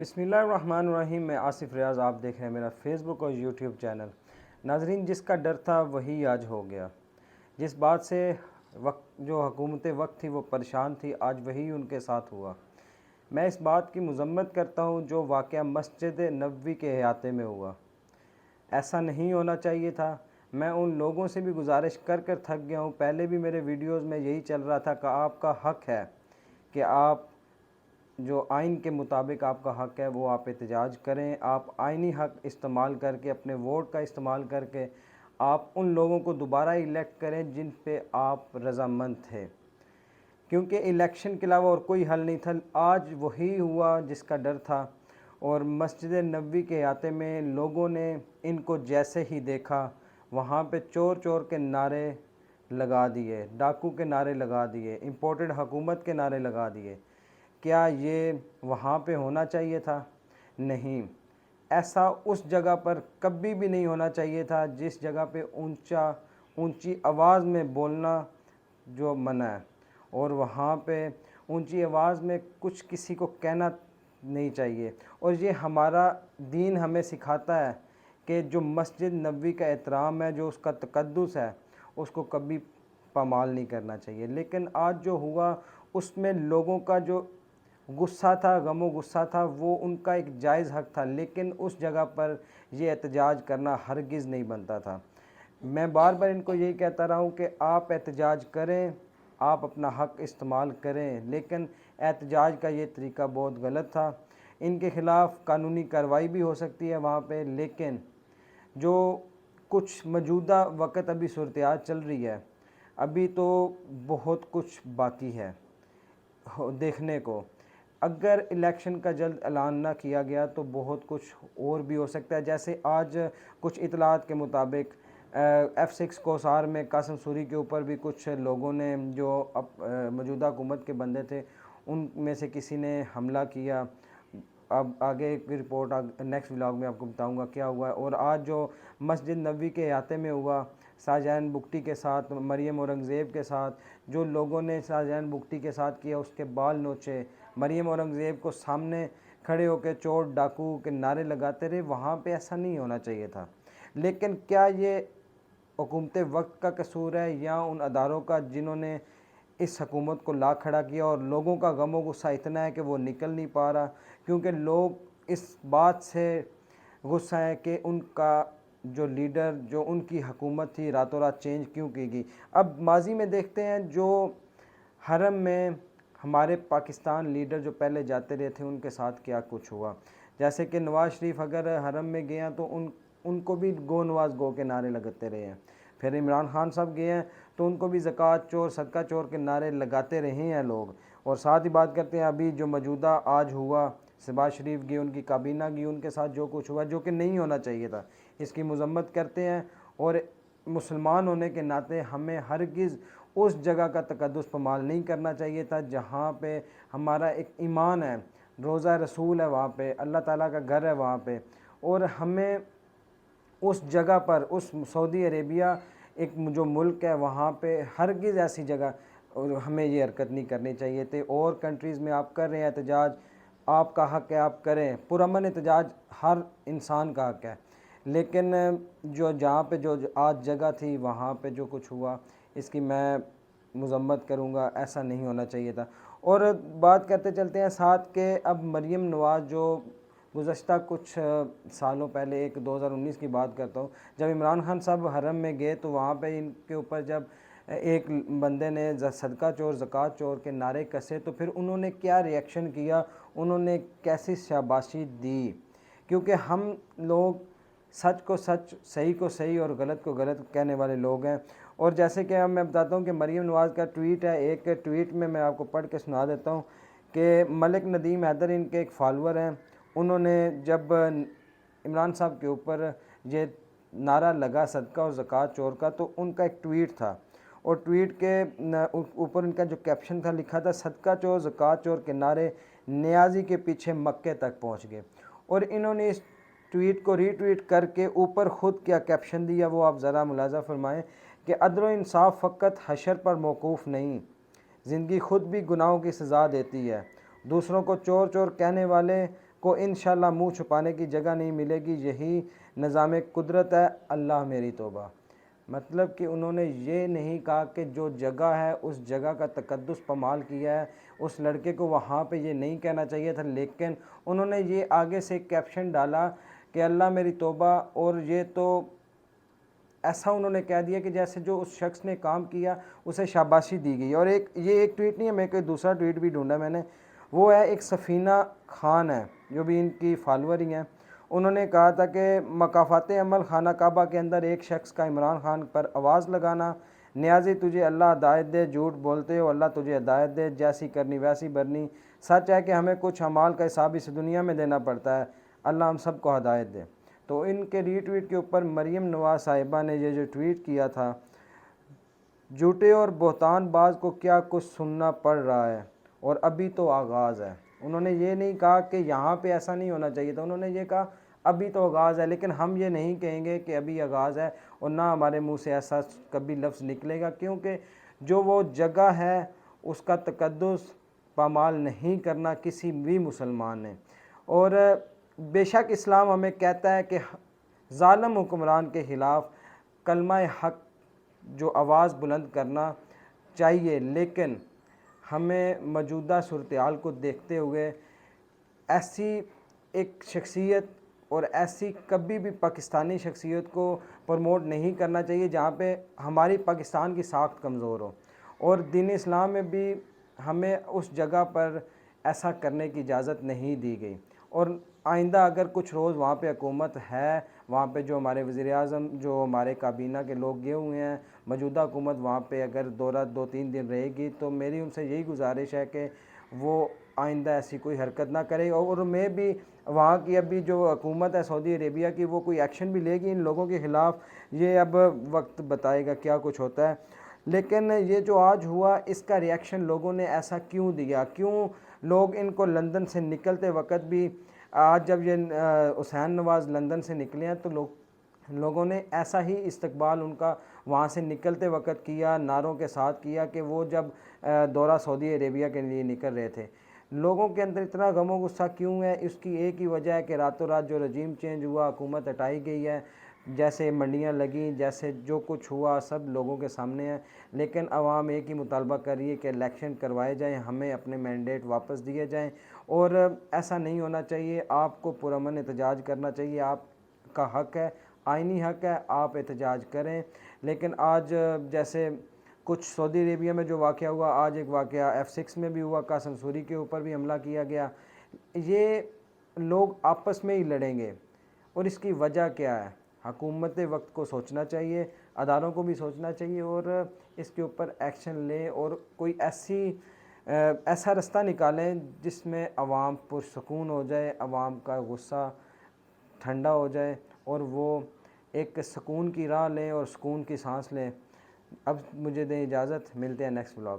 بسم اللہ الرحمن الرحیم۔ میں آصف ریاض، آپ دیکھ رہے ہیں میرا فیس بک اور یوٹیوب چینل۔ ناظرین، جس کا ڈر تھا وہی آج ہو گیا۔ جس بات سے جو حکومت وقت تھی وہ پریشان تھی، آج وہی ان کے ساتھ ہوا۔ میں اس بات کی مذمت کرتا ہوں جو واقعہ مسجد نبوی کے احاطے میں ہوا۔ ایسا نہیں ہونا چاہیے تھا۔ میں ان لوگوں سے بھی گزارش کر تھک گیا ہوں۔ پہلے بھی میرے ویڈیوز میں یہی چل رہا تھا کہ آپ کا حق ہے کہ آپ جو آئین کے مطابق آپ کا حق ہے وہ آپ احتجاج کریں۔ آپ آئینی حق استعمال کر کے، اپنے ووٹ کا استعمال کر کے آپ ان لوگوں کو دوبارہ الیکٹ کریں جن پہ آپ رضامند تھے، کیونکہ الیکشن کے علاوہ اور کوئی حل نہیں تھا۔ آج وہی ہوا جس کا ڈر تھا، اور مسجد نبوی کے احاطے میں لوگوں نے ان کو جیسے ہی دیکھا وہاں پہ چور چور کے نعرے لگا دیے، ڈاکو کے نعرے لگا دیے، امپورٹڈ حکومت کے نعرے لگا دیے۔ کیا یہ وہاں پہ ہونا چاہیے تھا؟ نہیں، ایسا اس جگہ پر کبھی بھی نہیں ہونا چاہیے تھا جس جگہ پہ اونچی آواز میں بولنا جو منع ہے، اور وہاں پہ اونچی آواز میں کچھ کسی کو کہنا نہیں چاہیے۔ اور یہ ہمارا دین ہمیں سکھاتا ہے کہ جو مسجد نبوی کا احترام ہے، جو اس کا تقدس ہے، اس کو کبھی پامال نہیں کرنا چاہیے۔ لیکن آج جو ہوا اس میں لوگوں کا جو غصہ تھا، غم و غصہ تھا، وہ ان کا ایک جائز حق تھا، لیکن اس جگہ پر یہ احتجاج کرنا ہرگز نہیں بنتا تھا۔ میں بار بار ان کو یہی کہتا رہا ہوں کہ آپ احتجاج کریں، آپ اپنا حق استعمال کریں، لیکن احتجاج کا یہ طریقہ بہت غلط تھا۔ ان کے خلاف قانونی کارروائی بھی ہو سکتی ہے وہاں پہ، لیکن جو کچھ موجودہ وقت ابھی صورتحال چل رہی ہے، ابھی تو بہت کچھ باقی ہے دیکھنے کو۔ اگر الیکشن کا جلد اعلان نہ کیا گیا تو بہت کچھ اور بھی ہو سکتا ہے۔ جیسے آج کچھ اطلاعات کے مطابق F6 کوسار میں قاسم سوری کے اوپر بھی کچھ لوگوں نے جو موجودہ حکومت کے بندے تھے ان میں سے کسی نے حملہ کیا۔ اب آگے کی رپورٹ نیکسٹ ولاگ میں آپ کو بتاؤں گا کیا ہوا ہے۔ اور آج جو مسجد نبوی کے احاطے میں ہوا، شاہجہان بگٹی کے ساتھ، مریم اورنگزیب کے ساتھ، جو لوگوں نے شاہجہان بگٹی کے ساتھ کیا، اس کے بال نوچے، مریم اورنگزیب کو سامنے کھڑے ہو کے چور ڈاکو کے نعرے لگاتے رہے، وہاں پہ ایسا نہیں ہونا چاہیے تھا۔ لیکن کیا یہ حکومت وقت کا قصور ہے یا ان اداروں کا جنہوں نے اس حکومت کو لا کھڑا کیا؟ اور لوگوں کا غم و غصہ اتنا ہے کہ وہ نکل نہیں پا رہا، کیونکہ لوگ اس بات سے غصہ ہے کہ ان کا جو لیڈر، جو ان کی حکومت تھی، راتوں رات چینج کیوں کی گئی۔ اب ماضی میں دیکھتے ہیں جو حرم میں ہمارے پاکستان لیڈر جو پہلے جاتے رہے تھے ان کے ساتھ کیا کچھ ہوا۔ جیسے کہ نواز شریف اگر حرم میں گئے ہیں تو ان کو بھی گو نواز گو کے نعرے لگاتے رہے ہیں۔ پھر عمران خان صاحب گئے ہیں تو ان کو بھی زکوٰۃ چور، صدقہ چور کے نعرے لگاتے رہے ہیں لوگ۔ اور ساتھ ہی بات کرتے ہیں ابھی جو موجودہ آج ہوا، شہباز شریف گئے، ان کی کابینہ گئی، ان کے ساتھ جو کچھ ہوا جو کہ نہیں ہونا چاہیے تھا، اس کی مذمت کرتے ہیں۔ اور مسلمان ہونے کے ناطے ہمیں ہرگز اس جگہ کا تقدس پامال نہیں کرنا چاہیے تھا جہاں پہ ہمارا ایک ایمان ہے، روضہ رسول ہے، وہاں پہ اللہ تعالیٰ کا گھر ہے وہاں پہ، اور ہمیں اس جگہ پر، اس سعودی عربیہ ایک جو ملک ہے وہاں پہ ہرگز ایسی جگہ ہمیں یہ حرکت نہیں کرنی چاہیے تھی۔ اور کنٹریز میں آپ کر رہے ہیں احتجاج، آپ کا حق ہے، آپ کریں، پرامن احتجاج ہر انسان کا حق ہے، لیکن جہاں پہ جو آج جگہ تھی وہاں پہ جو کچھ ہوا اس کی میں مذمت کروں گا، ایسا نہیں ہونا چاہیے تھا۔ اور بات کرتے چلتے ہیں ساتھ کہ اب مریم نواز جو گزشتہ کچھ سالوں پہلے، ایک 2019 کی بات کرتا ہوں، جب عمران خان صاحب حرم میں گئے تو وہاں پہ ان کے اوپر جب ایک بندے نے صدقہ چور، زکوٰۃ چور کے نعرے کسے تو پھر انہوں نے کیا ری ایکشن کیا، انہوں نے کیسی شاباشی دی، کیونکہ ہم لوگ سچ کو سچ، صحیح کو صحیح اور غلط کو غلط کہنے والے لوگ ہیں۔ اور جیسے کہ میں بتاتا ہوں کہ مریم نواز کا ٹویٹ ہے، ایک ٹویٹ میں آپ کو پڑھ کے سنا دیتا ہوں کہ ملک ندیم حیدر ان کے ایک فالور ہیں، انہوں نے جب عمران صاحب کے اوپر یہ نعرہ لگا صدقہ اور زکوٰۃ چور کا تو ان کا ایک ٹویٹ تھا، اور ٹویٹ کے اوپر ان کا جو کیپشن تھا لکھا تھا صدقہ چور زکوٰۃ چور کے نعرے نیازی کے پیچھے مکے تک پہنچ گئے۔ اور انہوں نے اس ٹویٹ کو ری ٹویٹ کر کے اوپر خود کیا کیپشن دیا وہ آپ ذرا ملاحظہ فرمائیں کہ عدل و انصاف فقط حشر پر موقوف نہیں، زندگی خود بھی گناہوں کی سزا دیتی ہے، دوسروں کو چور چور کہنے والے کو انشاءاللہ منہ چھپانے کی جگہ نہیں ملے گی، یہی نظام قدرت ہے، اللہ میری توبہ۔ مطلب کہ انہوں نے یہ نہیں کہا کہ جو جگہ ہے اس جگہ کا تقدس پامال کیا ہے، اس لڑکے کو وہاں پہ یہ نہیں کہنا چاہیے تھا، لیکن انہوں نے یہ آگے سے کیپشن ڈالا کہ اللہ میری توبہ، اور یہ تو ایسا انہوں نے کہہ دیا کہ جیسے جو اس شخص نے کام کیا اسے شاباشی دی گئی۔ اور یہ ایک ٹویٹ نہیں ہے، میں کوئی دوسرا ٹویٹ بھی ڈھونڈا میں نے، وہ ہے ایک سفینہ خان ہے جو بھی ان کی فالوور ہی ہیں، انہوں نے کہا تھا کہ مکافات عمل خانہ کعبہ کے اندر ایک شخص کا عمران خان پر آواز لگانا، نیازی تجھے اللہ ہدایت دے، جھوٹ بولتے ہو اللہ تجھے ہدایت دے، جیسی کرنی ویسی برنی، سچ ہے کہ ہمیں کچھ اعمال کا حساب اس دنیا میں دینا پڑتا ہے، اللہ ہم سب کو ہدایت دے۔ تو ان کے ری ٹویٹ کے اوپر مریم نواز صاحبہ نے یہ جو ٹویٹ کیا تھا، جھوٹے اور بہتان باز کو کیا کچھ سننا پڑ رہا ہے اور ابھی تو آغاز ہے۔ انہوں نے یہ نہیں کہا کہ یہاں پہ ایسا نہیں ہونا چاہیے تھا، انہوں نے یہ کہا ابھی تو آغاز ہے، لیکن ہم یہ نہیں کہیں گے کہ ابھی آغاز ہے، اور نہ ہمارے منہ سے ایسا کبھی لفظ نکلے گا، کیونکہ جو وہ جگہ ہے اس کا تقدس پامال نہیں کرنا کسی بھی مسلمان نے۔ اور بے شک اسلام ہمیں کہتا ہے کہ ظالم حکمران کے خلاف کلمہ حق جو آواز بلند کرنا چاہیے، لیکن ہمیں موجودہ صورتحال کو دیکھتے ہوئے ایسی ایک شخصیت اور ایسی کبھی بھی پاکستانی شخصیت کو پروموٹ نہیں کرنا چاہیے جہاں پہ ہماری پاکستان کی ساکھ کمزور ہو، اور دین اسلام میں بھی ہمیں اس جگہ پر ایسا کرنے کی اجازت نہیں دی گئی۔ اور آئندہ اگر کچھ روز وہاں پہ حکومت ہے، وہاں پہ جو ہمارے وزیر اعظم جو ہمارے کابینہ کے لوگ گئے ہوئے ہیں، موجودہ حکومت وہاں پہ اگر 2-3 دن رہے گی، تو میری ان سے یہی گزارش ہے کہ وہ آئندہ ایسی کوئی حرکت نہ کرے، اور میں بھی وہاں کی ابھی جو حکومت ہے سعودی عربیہ کی، وہ کوئی ایکشن بھی لے گی ان لوگوں کے خلاف، یہ اب وقت بتائے گا کیا کچھ ہوتا ہے۔ لیکن یہ جو آج ہوا اس کا ریئیکشن لوگوں نے ایسا کیوں دیا، کیوں لوگ ان کو لندن سے نکلتے وقت بھی، آج جب یہ حسین نواز لندن سے نکلے ہیں تو لوگوں نے ایسا ہی استقبال ان کا وہاں سے نکلتے وقت کیا، نعروں کے ساتھ کیا کہ وہ جب دورہ سعودی عربیہ کے لیے نکل رہے تھے۔ لوگوں کے اندر اتنا غم و غصہ کیوں ہے؟ اس کی ایک ہی وجہ ہے کہ راتوں رات جو رجیم چینج ہوا، حکومت ہٹائی گئی ہے، جیسے منڈیاں لگیں، جیسے جو کچھ ہوا سب لوگوں کے سامنے ہے، لیکن عوام ایک ہی مطالبہ کر رہی ہے کہ الیکشن کروائے جائیں، ہمیں اپنے مینڈیٹ واپس دیے جائیں، اور ایسا نہیں ہونا چاہیے۔ آپ کو پرامن احتجاج کرنا چاہیے، آپ کا حق ہے، آئینی حق ہے، آپ احتجاج کریں۔ لیکن آج جیسے کچھ سعودی عربیہ میں جو واقعہ ہوا، آج ایک واقعہ F6 میں بھی ہوا، قاسم سوری کے اوپر بھی حملہ کیا گیا، یہ لوگ آپس میں ہی لڑیں گے، اور اس کی وجہ کیا ہے؟ حکومت وقت کو سوچنا چاہیے، اداروں کو بھی سوچنا چاہیے، اور اس کے اوپر ایکشن لیں، اور کوئی ایسا رستہ نکالیں جس میں عوام پرسکون ہو جائے، عوام کا غصہ ٹھنڈا ہو جائے، اور وہ ایک سکون کی راہ لیں اور سکون کی سانس لیں۔ اب مجھے دیں اجازت، ملتے ہیں نیکسٹ ولاگ۔